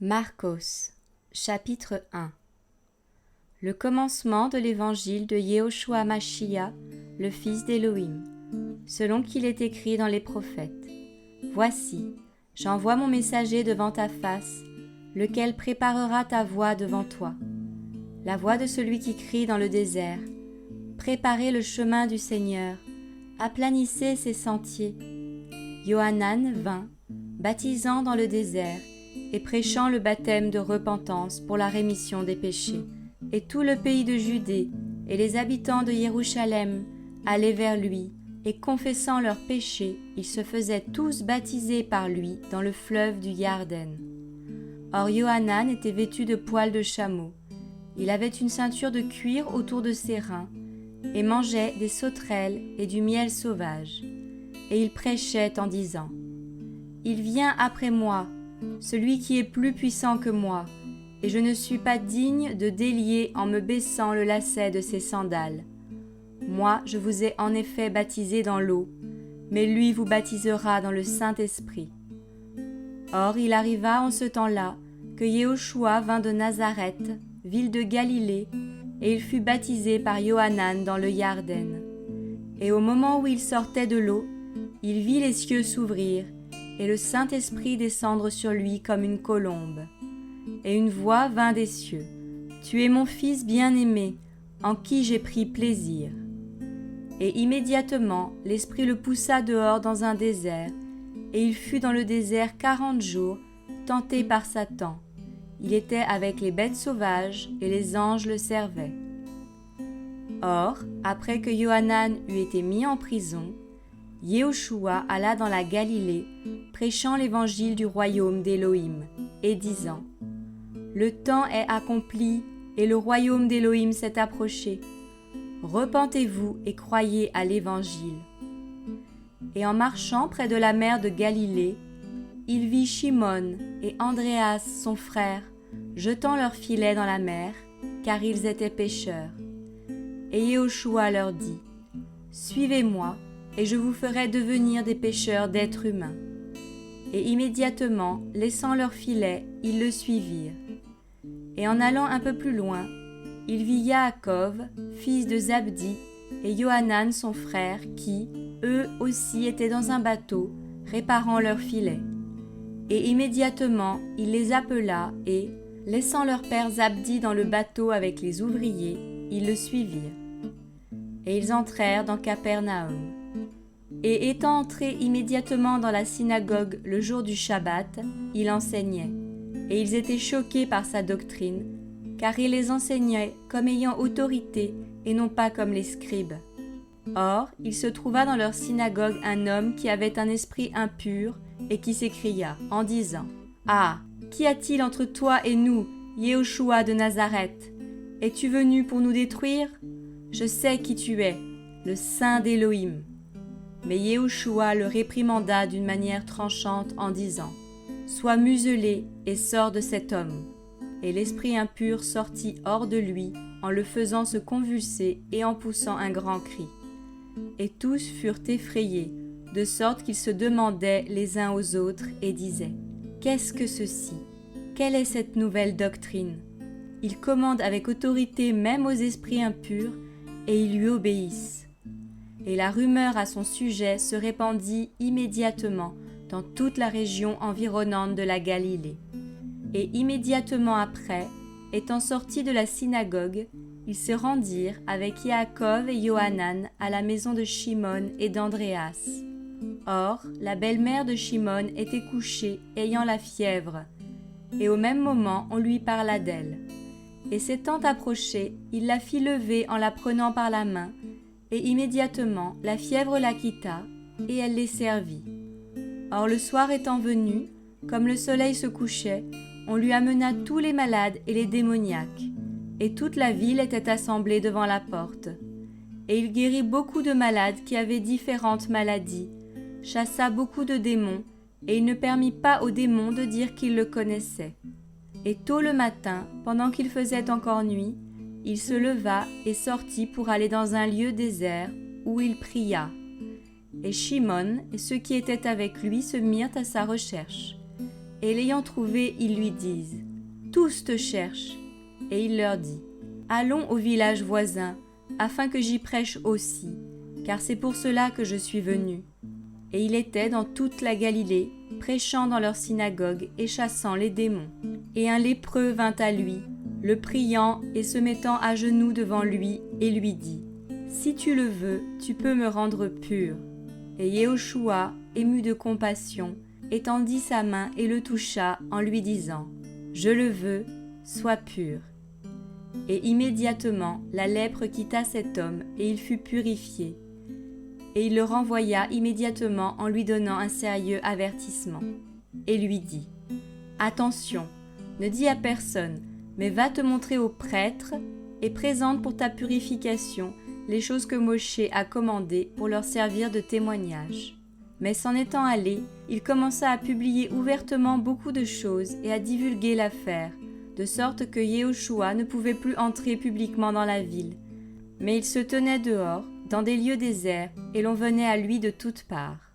Marcos, chapitre 1. Le commencement de l'évangile de Yehoshua Mashiach, le fils d'Élohim, selon qu'il est écrit dans les prophètes. Voici, j'envoie mon messager devant ta face, lequel préparera ta voie devant toi. La voix de celui qui crie dans le désert. Préparez le chemin du Seigneur, aplanissez ses sentiers. Yohanan vint, baptisant dans le désert, et prêchant le baptême de repentance pour la rémission des péchés. Et tout le pays de Judée et les habitants de Jérusalem allaient vers lui, et confessant leurs péchés, ils se faisaient tous baptiser par lui dans le fleuve du Yarden. Or Yohanan était vêtu de poils de chameau. Il avait une ceinture de cuir autour de ses reins, et mangeait des sauterelles et du miel sauvage. Et il prêchait en disant : Il vient après moi, celui qui est plus puissant que moi, et je ne suis pas digne de délier en me baissant le lacet de ses sandales. Moi, je vous ai en effet baptisé dans l'eau, mais lui vous baptisera dans le Saint-Esprit. Or, il arriva en ce temps-là que Yehoshua vint de Nazareth, ville de Galilée, et il fut baptisé par Yohanan dans le Yarden. Et au moment où il sortait de l'eau, il vit les cieux s'ouvrir, et le Saint-Esprit descendre sur lui comme une colombe. Et une voix vint des cieux : Tu es mon Fils bien-aimé, en qui j'ai pris plaisir. Et immédiatement l'Esprit le poussa dehors dans un désert, et il fut dans le désert 40 jours, tenté par Satan. Il était avec les bêtes sauvages, et les anges le servaient. Or, après que Yohanan eut été mis en prison, Yehoshua alla dans la Galilée, prêchant l'évangile du royaume d'Élohim, et disant : Le temps est accompli, et le royaume d'Élohim s'est approché. Repentez-vous et croyez à l'évangile. Et en marchant près de la mer de Galilée, il vit Shimon et Andréas, son frère, jetant leurs filets dans la mer, car ils étaient pêcheurs. Et Yehoshua leur dit : Suivez-moi, et je vous ferai devenir des pêcheurs d'êtres humains. Et immédiatement, laissant leurs filets, ils le suivirent. Et en allant un peu plus loin, il vit Yaakov, fils de Zabdi, et Yohanan son frère, qui, eux aussi, étaient dans un bateau, réparant leurs filets. Et immédiatement, il les appela, et, laissant leur père Zabdi dans le bateau avec les ouvriers, ils le suivirent. Et ils entrèrent dans Capernaum. Et étant entrés immédiatement dans la synagogue le jour du Shabbat, il enseignait. Et ils étaient choqués par sa doctrine, car il les enseignait comme ayant autorité et non pas comme les scribes. Or, il se trouva dans leur synagogue un homme qui avait un esprit impur et qui s'écria en disant : Ah, qu'y a-t-il entre toi et nous, Yehoshua de Nazareth ? Es-tu venu pour nous détruire ? Je sais qui tu es, le Saint d'Élohim. Mais Yehoshua le réprimanda d'une manière tranchante en disant : Sois muselé et sors de cet homme. Et l'esprit impur sortit hors de lui en le faisant se convulser et en poussant un grand cri. Et tous furent effrayés, de sorte qu'ils se demandaient les uns aux autres et disaient : Qu'est-ce que ceci ? Quelle est cette nouvelle doctrine ? Il commande avec autorité même aux esprits impurs, et ils lui obéissent. Et la rumeur à son sujet se répandit immédiatement dans toute la région environnante de la Galilée. Et immédiatement après, étant sortis de la synagogue, ils se rendirent avec Yaakov et Yohanan à la maison de Shimon et d'Andréas. Or, la belle-mère de Shimon était couchée, ayant la fièvre, et au même moment on lui parla d'elle. Et s'étant approché, il la fit lever en la prenant par la main, et immédiatement la fièvre la quitta, et elle les servit. Or le soir étant venu, comme le soleil se couchait, on lui amena tous les malades et les démoniaques, et toute la ville était assemblée devant la porte. Et il guérit beaucoup de malades qui avaient différentes maladies, chassa beaucoup de démons, et il ne permit pas aux démons de dire qu'ils le connaissaient. Et tôt le matin, pendant qu'il faisait encore nuit, il se leva et sortit pour aller dans un lieu désert, où il pria. Et Shimon et ceux qui étaient avec lui se mirent à sa recherche. Et l'ayant trouvé, ils lui disent, « Tous te cherchent. » Et il leur dit, « Allons au village voisin, afin que j'y prêche aussi, car c'est pour cela que je suis venu. » Et il était dans toute la Galilée, prêchant dans leur synagogue et chassant les démons. Et un lépreux vint à lui, le priant et se mettant à genoux devant lui, et lui dit, « Si tu le veux, tu peux me rendre pur. » Et Yehoshua, ému de compassion, étendit sa main et le toucha en lui disant, « Je le veux, sois pur. » Et immédiatement la lèpre quitta cet homme et il fut purifié. Et il le renvoya immédiatement en lui donnant un sérieux avertissement. Et lui dit, « Attention, ne dis à personne, mais va te montrer au prêtre et présente pour ta purification les choses que Moshe a commandées pour leur servir de témoignage. » Mais s'en étant allé, il commença à publier ouvertement beaucoup de choses et à divulguer l'affaire, de sorte que Yehoshua ne pouvait plus entrer publiquement dans la ville. Mais il se tenait dehors, dans des lieux déserts, et l'on venait à lui de toutes parts.